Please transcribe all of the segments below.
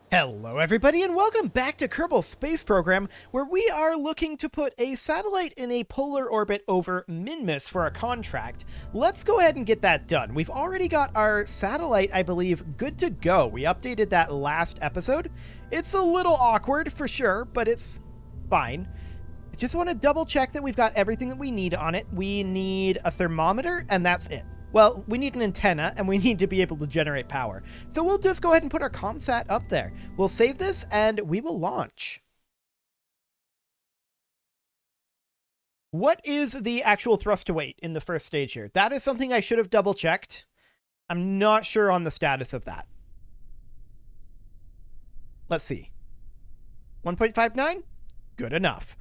Hello everybody and welcome back to Kerbal Space Program, where we are looking to put a satellite in a polar orbit over Minmus for a contract. Let's go ahead and get that done. We've already got our satellite, I believe, good to go. We updated that last episode. It's a little awkward for sure, but it's fine. I just want to double check that we've got everything that we need on it. We need a thermometer and that's it. Well, we need an antenna, and we need to be able to generate power. So we'll just go ahead and put our ComSat up there. We'll save this, and we will launch. What is the actual thrust to weight in the first stage here? That is something I should have double-checked. I'm not sure on the status of that. Let's see. 1.59? Good enough.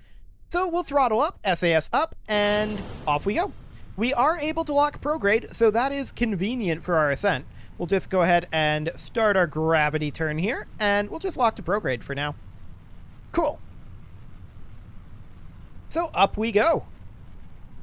So we'll throttle up, SAS up, and off we go. We are able to lock prograde, so that is convenient for our ascent. We'll just go ahead and start our gravity turn here, and we'll just lock to prograde for now. Cool. So up we go.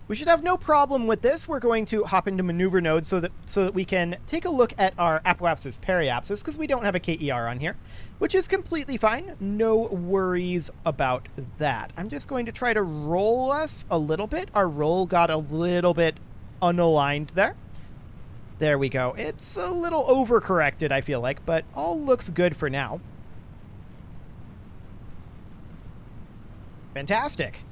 We should have no problem with this. We're going to hop into maneuver node so that we can take a look at our apoapsis periapsis, because we don't have a KER on here, which is completely fine. No worries about that. I'm just going to try to roll us a little bit. Our roll got a little bit unaligned there. There we go. It's a little overcorrected, I feel like, but all looks good for now. Fantastic.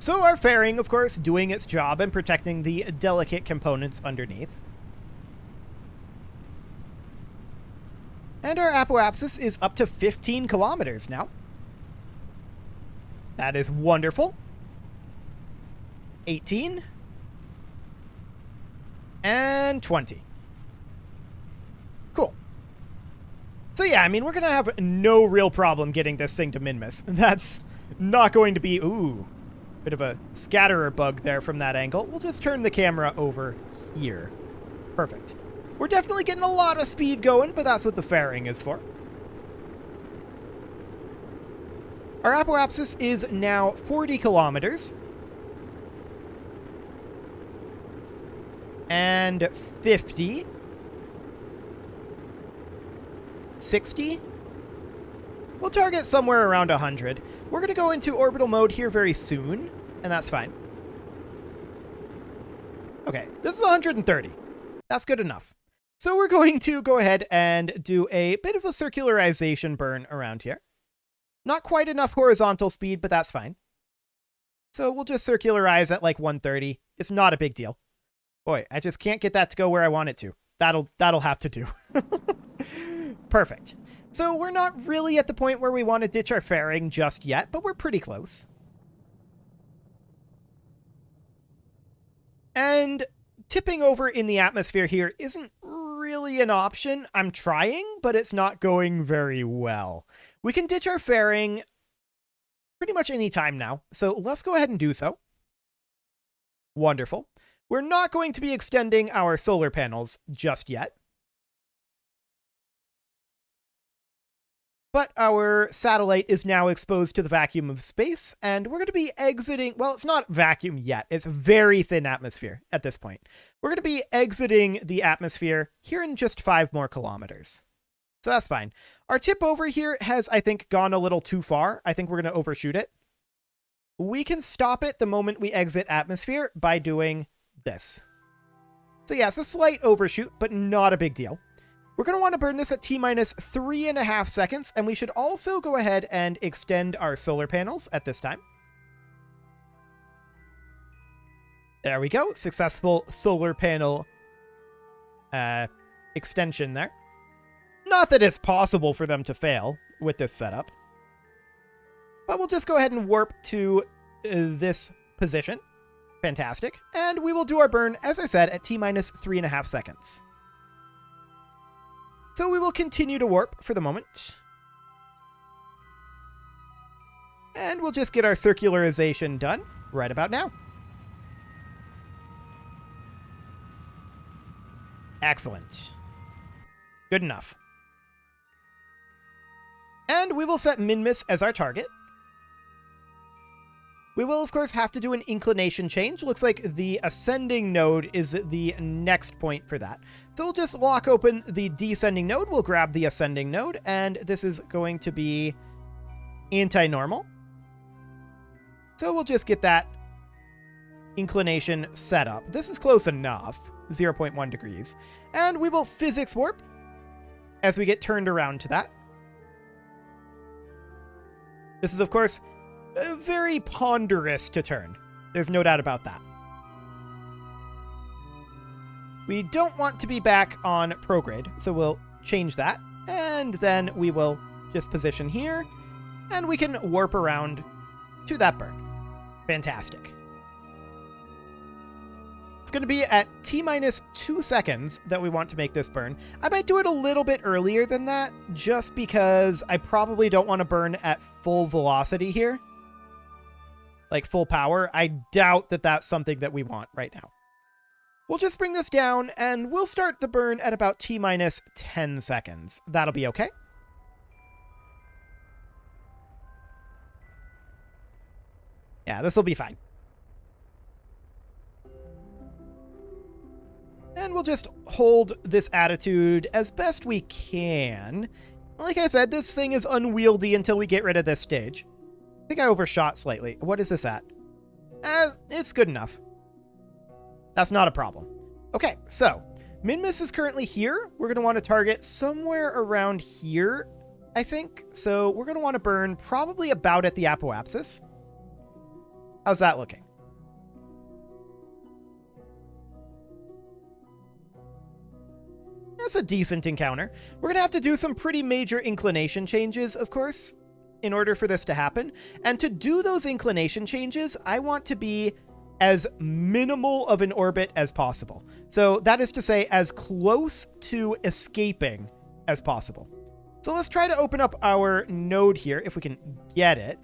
So our fairing, of course, doing its job and protecting the delicate components underneath. And our apoapsis is up to 15 kilometers now. That is wonderful. 18. And 20. Cool. So yeah, I mean, we're going to have no real problem getting this thing to Minmus. That's not going to be... Ooh. Bit of a scatterer bug there from that angle. We'll just turn the camera over here. Perfect. We're definitely getting a lot of speed going, but that's what the fairing is for. Our apoapsis is now 40 kilometers. And 50. 60. We'll target somewhere around 100. We're going to go into orbital mode here very soon, and that's fine. Okay, this is 130. That's good enough. So we're going to go ahead and do a bit of a circularization burn around here. Not quite enough horizontal speed, but that's fine. So we'll just circularize at like 130. It's not a big deal. Boy, I just can't get that to go where I want it to. That'll have to do. Perfect. So we're not really at the point where we want to ditch our fairing just yet, but we're pretty close. And tipping over in the atmosphere here isn't really an option. I'm trying, but it's not going very well. We can ditch our fairing pretty much any time now, so let's go ahead and do so. Wonderful. We're not going to be extending our solar panels just yet. But our satellite is now exposed to the vacuum of space, and we're going to be exiting... Well, it's not vacuum yet. It's very thin atmosphere at this point. We're going to be exiting the atmosphere here in just 5 more kilometers. So that's fine. Our tip over here has, I think, gone a little too far. I think we're going to overshoot it. We can stop it the moment we exit atmosphere by doing this. So yeah, it's a slight overshoot, but not a big deal. We're going to want to burn this at T-minus 3.5 seconds, and we should also go ahead and extend our solar panels at this time. There we go. Successful solar panel extension there. Not that it's possible for them to fail with this setup. But we'll just go ahead and warp to this position. Fantastic. And we will do our burn, as I said, at T-minus 3.5 seconds. So we will continue to warp for the moment. And we'll just get our circularization done right about now. Excellent. Good enough. And we will set Minmus as our target. We will, of course, have to do an inclination change. Looks like the ascending node is the next point for that. So we'll just lock open the descending node. We'll grab the ascending node, and this is going to be anti-normal. So we'll just get that inclination set up. This is close enough, 0.1 degrees. And we will physics warp as we get turned around to that. This is, of course, very ponderous to turn. There's no doubt about that. We don't want to be back on prograde, so we'll change that. And then we will just position here, and we can warp around to that burn. Fantastic. It's going to be at T-minus 2 seconds that we want to make this burn. I might do it a little bit earlier than that, just because I probably don't want to burn at full velocity here. Like full power. I doubt that that's something that we want right now. We'll just bring this down, and we'll start the burn at about T-minus 10 seconds. That'll be okay. Yeah, this will be fine. And we'll just hold this attitude as best we can. Like I said, this thing is unwieldy until we get rid of this stage. I think I overshot slightly. What is this at? It's good enough. That's not a problem. Okay, so Minmus is currently here. We're going to want to target somewhere around here, I think. So we're going to want to burn probably about at the apoapsis. How's that looking? That's a decent encounter. We're going to have to do some pretty major inclination changes, of course, in order for this to happen. And to do those inclination changes, I want to be as minimal of an orbit as possible. So that is to say, as close to escaping as possible. So let's try to open up our node here, if we can get it.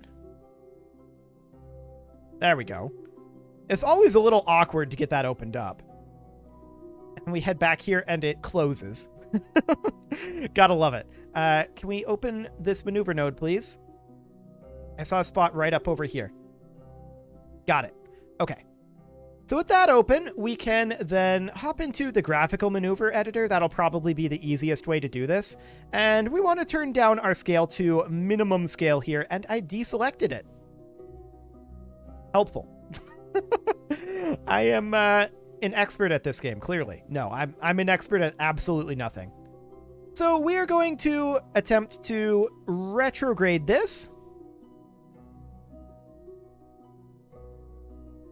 There we go. It's always a little awkward to get that opened up. And we head back here and it closes. Gotta love it. Can we open this maneuver node, please? I saw a spot right up over here. Got it. Okay. So with that open, we can then hop into the graphical maneuver editor. That'll probably be the easiest way to do this. And we want to turn down our scale to minimum scale here, and I deselected it. Helpful. I am an expert at this game, clearly. No, I'm an expert at absolutely nothing. So we are going to attempt to retrograde this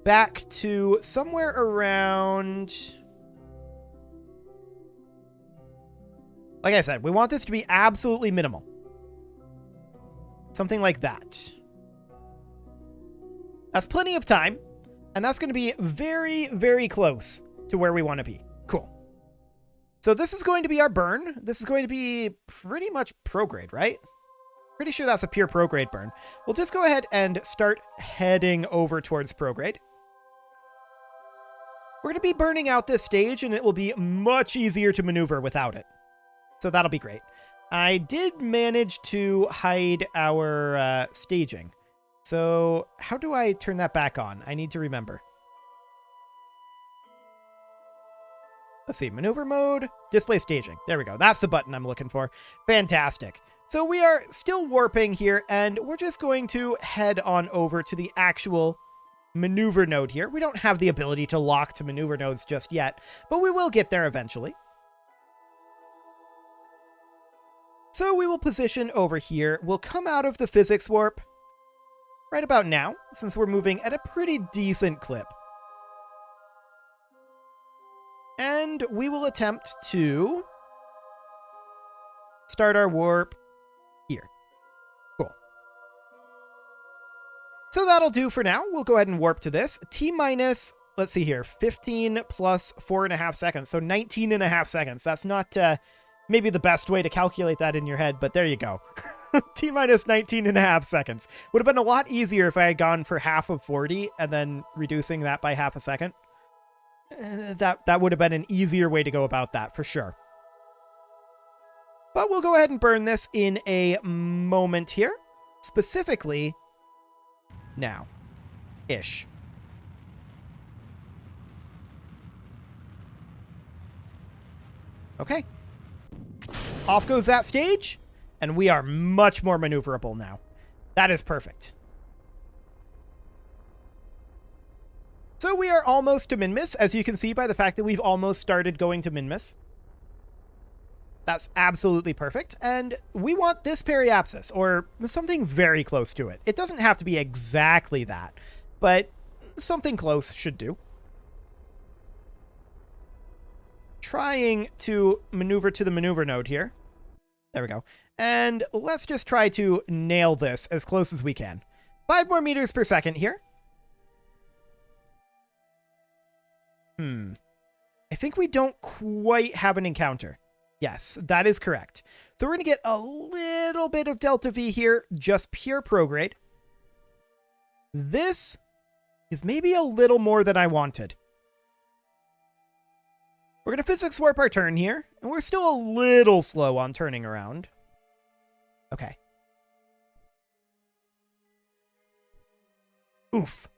back to somewhere around... Like I said, we want this to be absolutely minimal. Something like that. That's plenty of time, and that's going to be very, very close to where we want to be. Cool. So this is going to be our burn. This is going to be pretty much prograde, right? Pretty sure that's a pure prograde burn. We'll just go ahead and start heading over towards prograde. We're going to be burning out this stage, and it will be much easier to maneuver without it. So that'll be great. I did manage to hide our staging. So how do I turn that back on? I need to remember. Let's see, maneuver mode, display staging. There we go. That's the button I'm looking for. Fantastic. So we are still warping here, and we're just going to head on over to the actual maneuver node here. We don't have the ability to lock to maneuver nodes just yet, but we will get there eventually. So we will position over here. We'll come out of the physics warp right about now, since we're moving at a pretty decent clip. And we will attempt to start our warp here. Cool. So that'll do for now. We'll go ahead and warp to this. T-minus, let's see here, 15 plus 4.5 seconds. So 19.5 seconds. That's not maybe the best way to calculate that in your head, but there you go. T-minus 19.5 seconds. Would have been a lot easier if I had gone for half of 40 and then reducing that by half a second. That would have been an easier way to go about that, for sure. But we'll go ahead and burn this in a moment here. Specifically, now. Ish. Okay. Off goes that stage, and we are much more maneuverable now. That is perfect. So we are almost to Minmus, as you can see by the fact that we've almost started going to Minmus. That's absolutely perfect. And we want this periapsis, or something very close to it. It doesn't have to be exactly that, but something close should do. Trying to maneuver to the maneuver node here. There we go. And let's just try to nail this as close as we can. 5 more meters per second here. I think we don't quite have an encounter. Yes, that is correct. So we're going to get a little bit of delta V here, just pure prograde. This is maybe a little more than I wanted. We're going to physics warp our turn here, and we're still a little slow on turning around. Okay. Oof.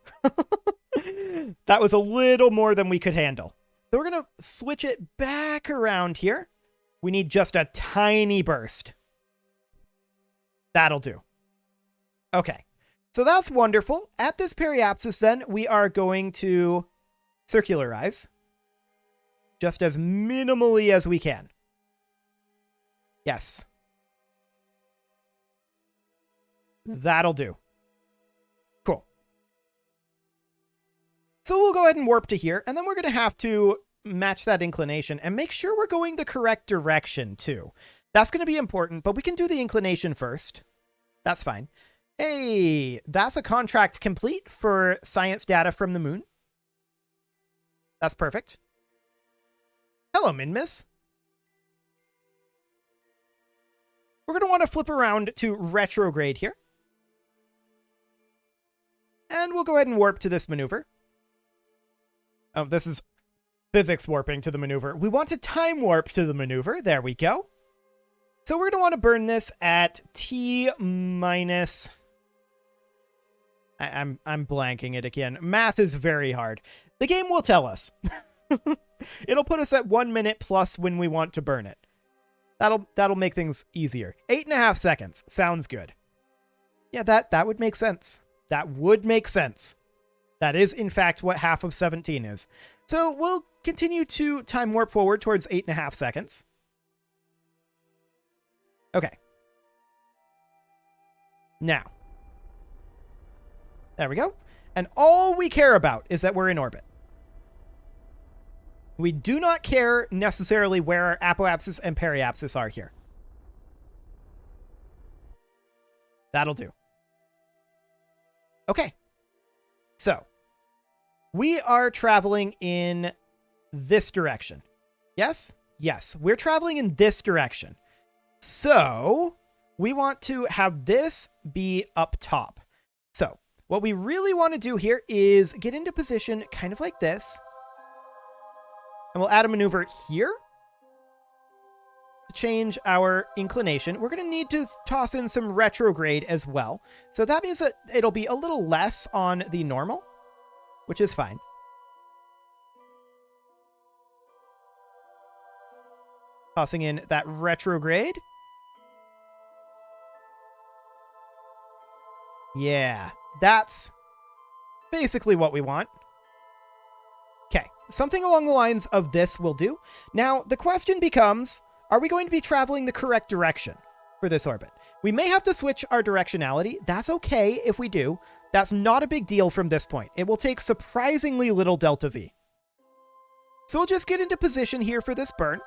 That was a little more than we could handle. So we're going to switch it back around here. We need just a tiny burst. That'll do. Okay. So that's wonderful. At this periapsis, then, we are going to circularize. Just as minimally as we can. Yes. That'll do. Cool. So we'll go ahead and warp to here, and then we're going to have to match that inclination and make sure we're going the correct direction, too. That's going to be important, but we can do the inclination first. That's fine. Hey, that's a contract complete for science data from the moon. That's perfect. Hello, Minmus. We're going to want to flip around to retrograde here. And we'll go ahead and warp to this maneuver. Oh, this is physics warping to the maneuver. We want to time warp to the maneuver. There we go. So we're going to want to burn this at T minus... I'm blanking it again. Math is very hard. The game will tell us. It'll put us at 1 minute plus when we want to burn it. That'll make things easier. 8.5 seconds. Sounds good. Yeah, that would make sense. That would make sense. That is, in fact, what half of 17 is. So we'll continue to time warp forward towards 8.5 seconds. Okay. Now. There we go. And all we care about is that we're in orbit. We do not care necessarily where our apoapsis and periapsis are here. That'll do. Okay. So, we are traveling in this direction. Yes? Yes, we're traveling in this direction. So, we want to have this be up top. So, what we really want to do here is get into position kind of like this. And we'll add a maneuver here to change our inclination. We're going to need to toss in some retrograde as well. So that means that it'll be a little less on the normal, which is fine. Tossing in that retrograde. Yeah, that's basically what we want. Okay, something along the lines of this will do. Now, the question becomes, are we going to be traveling the correct direction for this orbit? We may have to switch our directionality. That's okay if we do. That's not a big deal from this point. It will take surprisingly little delta V. So we'll just get into position here for this burn.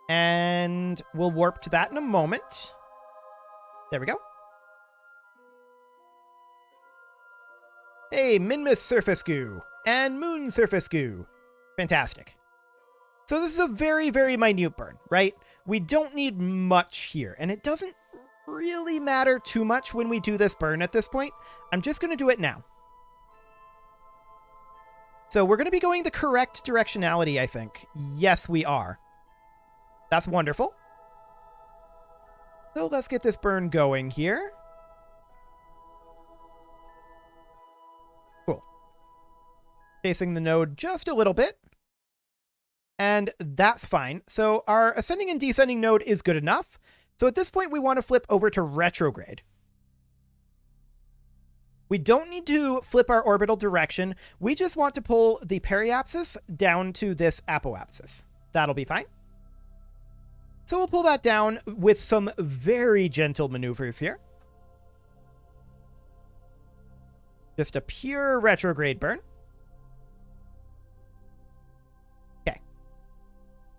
And we'll warp to that in a moment. There we go. Hey, Minmus surface goo and moon surface goo. Fantastic. So this is a very, very minute burn, right? We don't need much here, and it doesn't really matter too much when we do this burn at this point. I'm just going to do it now. So we're going to be going the correct directionality, I think. Yes, we are. That's wonderful. So let's get this burn going here. Spacing the node just a little bit. And that's fine. So our ascending and descending node is good enough. So at this point, we want to flip over to retrograde. We don't need to flip our orbital direction. We just want to pull the periapsis down to this apoapsis. That'll be fine. So we'll pull that down with some very gentle maneuvers here. Just a pure retrograde burn. Okay.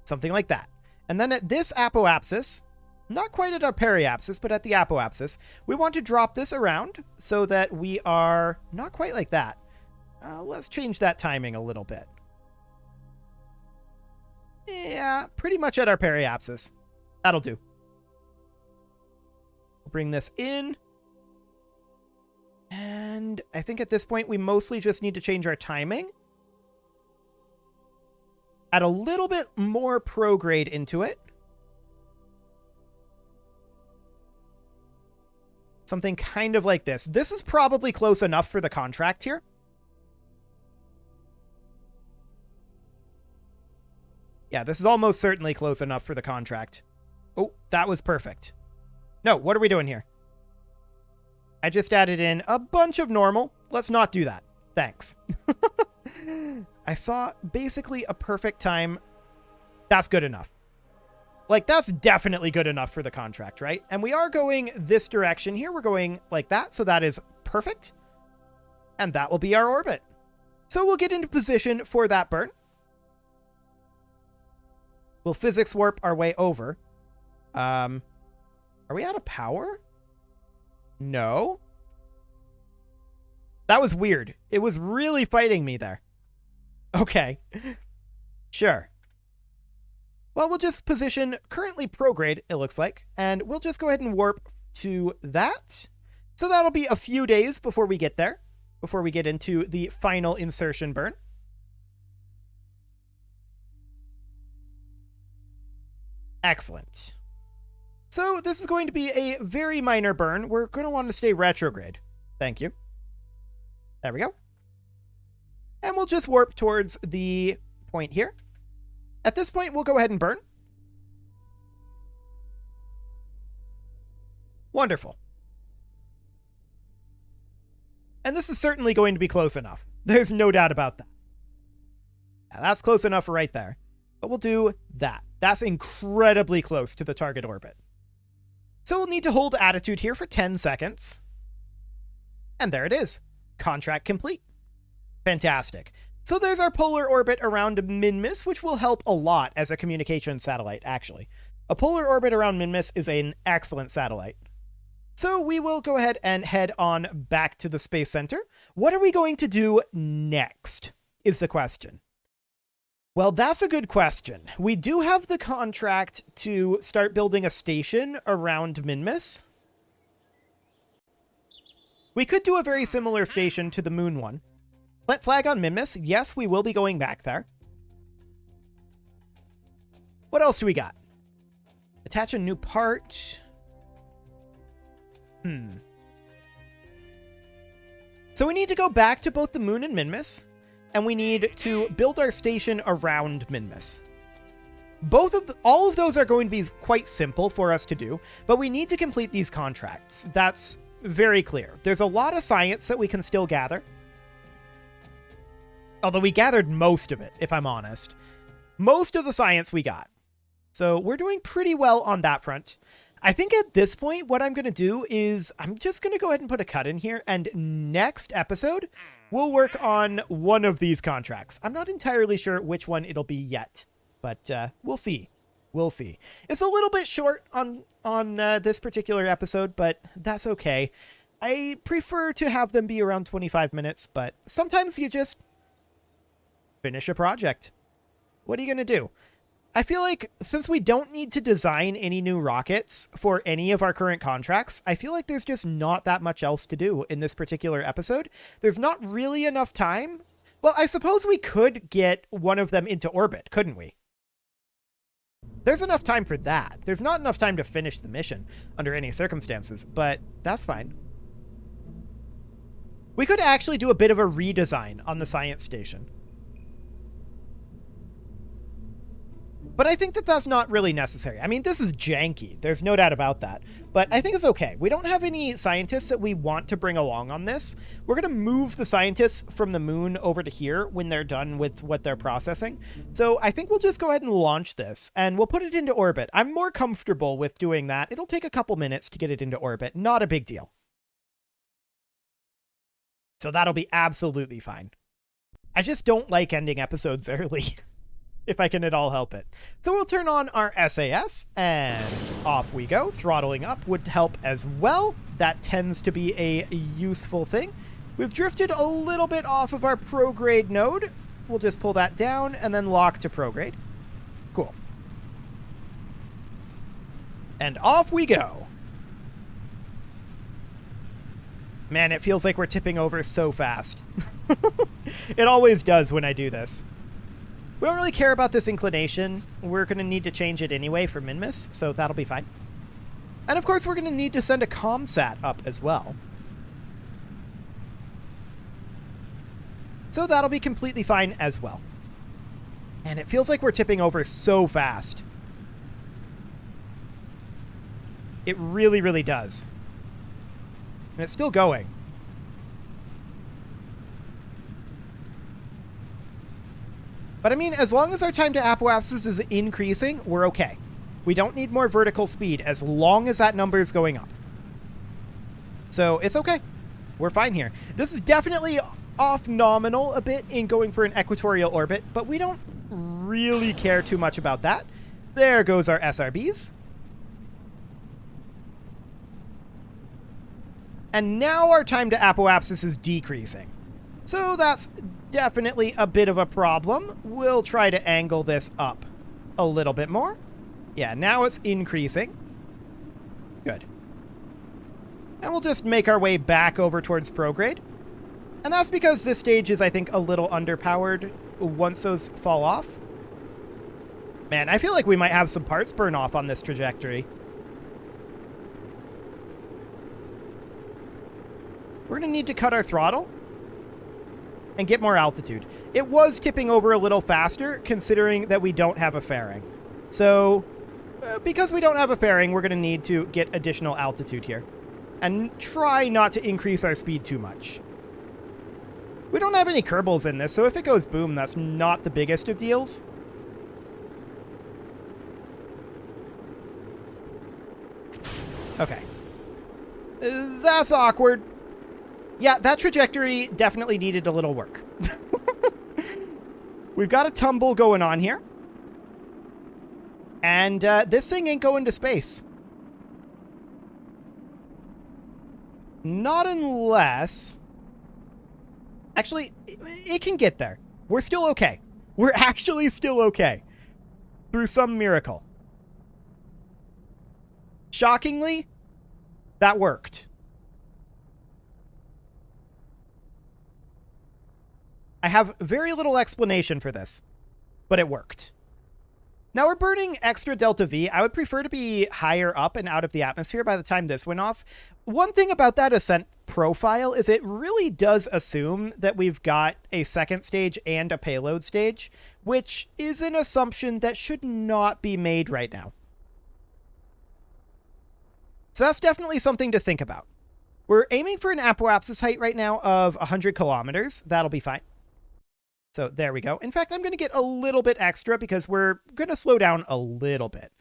Something like that. And then at this apoapsis, not quite at our periapsis, but at the apoapsis, we want to drop this around so that we are not quite like that. Let's change that timing a little bit. Yeah, pretty much at our periapsis. That'll do. We'll bring this in. And I think at this point, we mostly just need to change our timing. Add a little bit more prograde into it. Something kind of like this. This is probably close enough for the contract here. Yeah, this is almost certainly close enough for the contract. Oh, that was perfect. No, what are we doing here? I just added in a bunch of normal. Let's not do that. Thanks. I saw basically a perfect time. That's good enough. Like, that's definitely good enough for the contract, right? And we are going this direction here. We're going like that, so that is perfect. And that will be our orbit. So we'll get into position for that burn. We'll physics warp our way over. Are we out of power? No. That was weird. It was really fighting me there. Okay. Sure. Well, we'll just position currently prograde, it looks like, and we'll just go ahead and warp to that. So that'll be a few days before we get there, before we get into the final insertion burn. Excellent. So this is going to be a very minor burn. We're going to want to stay retrograde. Thank you. There we go. And we'll just warp towards the point here. At this point, we'll go ahead and burn. Wonderful. And this is certainly going to be close enough. There's no doubt about that. Yeah, that's close enough right there. But we'll do that. That's incredibly close to the target orbit. So we'll need to hold attitude here for 10 seconds. And there it is. Contract complete. Fantastic. So there's our polar orbit around Minmus, which will help a lot as a communication satellite, actually. A polar orbit around Minmus is an excellent satellite. So we will go ahead and head on back to the Space Center. What are we going to do next, is the question. Well, that's a good question. We do have the contract to start building a station around Minmus. We could do a very similar station to the moon one. Plant flag on Minmus. Yes, we will be going back there. What else do we got? Attach a new part. So we need to go back to both the moon and Minmus, and we need to build our station around Minmus. All of those are going to be quite simple for us to do, but we need to complete these contracts. That's very clear. There's a lot of science that we can still gather. Although we gathered most of it, if I'm honest. Most of the science we got. So we're doing pretty well on that front. I think at this point, what I'm going to do is I'm just going to go ahead and put a cut in here. And next episode, we'll work on one of these contracts. I'm not entirely sure which one it'll be yet, but we'll see. We'll see. It's a little bit short on this particular episode, but that's okay. I prefer to have them be around 25 minutes, but sometimes you just finish a project. What are you going to do? I feel like since we don't need to design any new rockets for any of our current contracts, I feel like there's just not that much else to do in this particular episode. There's not really enough time. Well, I suppose we could get one of them into orbit, couldn't we? There's enough time for that. There's not enough time to finish the mission under any circumstances, but that's fine. We could actually do a bit of a redesign on the science station. But I think that that's not really necessary. I mean, this is janky. There's no doubt about that. But I think it's okay. We don't have any scientists that we want to bring along on this. We're going to move the scientists from the moon over to here when they're done with what they're processing. So I think we'll just go ahead and launch this, and we'll put it into orbit. I'm more comfortable with doing that. It'll take a couple minutes to get it into orbit. Not a big deal. So that'll be absolutely fine. I just don't like ending episodes early. If I can at all help it. So we'll turn on our SAS and off we go. Throttling up would help as well. That tends to be a useful thing. We've drifted a little bit off of our prograde node. We'll just pull that down and then lock to prograde. Cool. And off we go. Man, it feels like we're tipping over so fast. It always does when I do this. We don't really care about this inclination. We're going to need to change it anyway for Minmus, so that'll be fine. And of course, we're going to need to send a ComSat up as well. So that'll be completely fine as well. And it feels like we're tipping over so fast. It really, really does. And it's still going. But I mean, as long as our time to apoapsis is increasing, we're okay. We don't need more vertical speed as long as that number is going up. So it's okay. We're fine here. This is definitely off nominal a bit in going for an equatorial orbit, but we don't really care too much about that. There goes our SRBs. And now our time to apoapsis is decreasing. So that's definitely a bit of a problem. We'll try to angle this up a little bit more. Yeah, now it's increasing. Good. And we'll just make our way back over towards prograde. And that's because this stage is, I think, a little underpowered once those fall off. Man, I feel like we might have some parts burn off on this trajectory. We're going to need to cut our throttle and get more altitude. It was tipping over a little faster, considering that we don't have a fairing. So, because we don't have a fairing, we're going to need to get additional altitude here. And try not to increase our speed too much. We don't have any Kerbals in this, so if it goes boom, that's not the biggest of deals. Okay. That's awkward. Yeah, that trajectory definitely needed a little work. We've got a tumble going on here. And this thing ain't going to space. Not unless... Actually, it can get there. We're still okay. We're actually still okay. Through some miracle. Shockingly, that worked. I have very little explanation for this, but it worked. Now we're burning extra delta V. I would prefer to be higher up and out of the atmosphere by the time this went off. One thing about that ascent profile is it really does assume that we've got a second stage and a payload stage, which is an assumption that should not be made right now. So that's definitely something to think about. We're aiming for an apoapsis height right now of 100 kilometers. That'll be fine. So there we go. In fact, I'm going to get a little bit extra because we're going to slow down a little bit.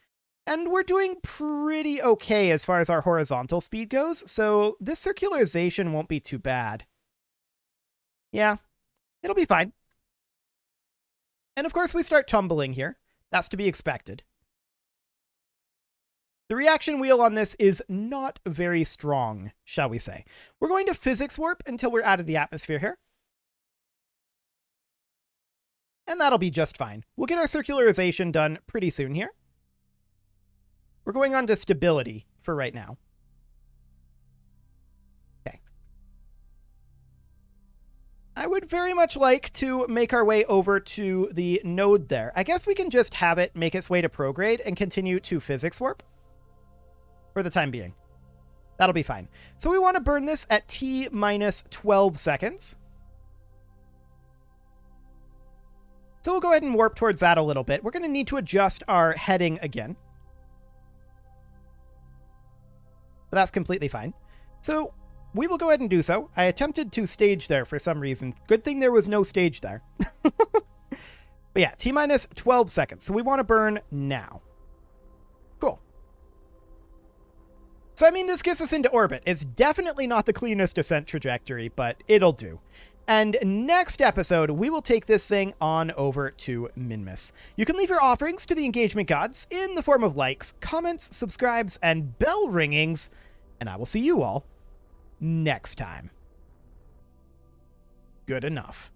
And we're doing pretty okay as far as our horizontal speed goes, so this circularization won't be too bad. Yeah, it'll be fine. And of course we start tumbling here. That's to be expected. The reaction wheel on this is not very strong, shall we say. We're going to physics warp until we're out of the atmosphere here. And that'll be just fine. We'll get our circularization done pretty soon here. We're going on to stability for right now. Okay. I would very much like to make our way over to the node there. I guess we can just have it make its way to prograde and continue to physics warp for the time being. That'll be fine. So we want to burn this at T minus 12 seconds. So we'll go ahead and warp towards that a little bit. We're going to need to adjust our heading again. But that's completely fine. So we will go ahead and do so. I attempted to stage there for some reason. Good thing there was no stage there. But yeah, T-minus 12 seconds. So we want to burn now. Cool. So, I mean, this gets us into orbit. It's definitely not the cleanest descent trajectory, but it'll do. And next episode, we will take this thing on over to Minmus. You can leave your offerings to the engagement gods in the form of likes, comments, subscribes, and bell ringings. And I will see you all next time. Good enough.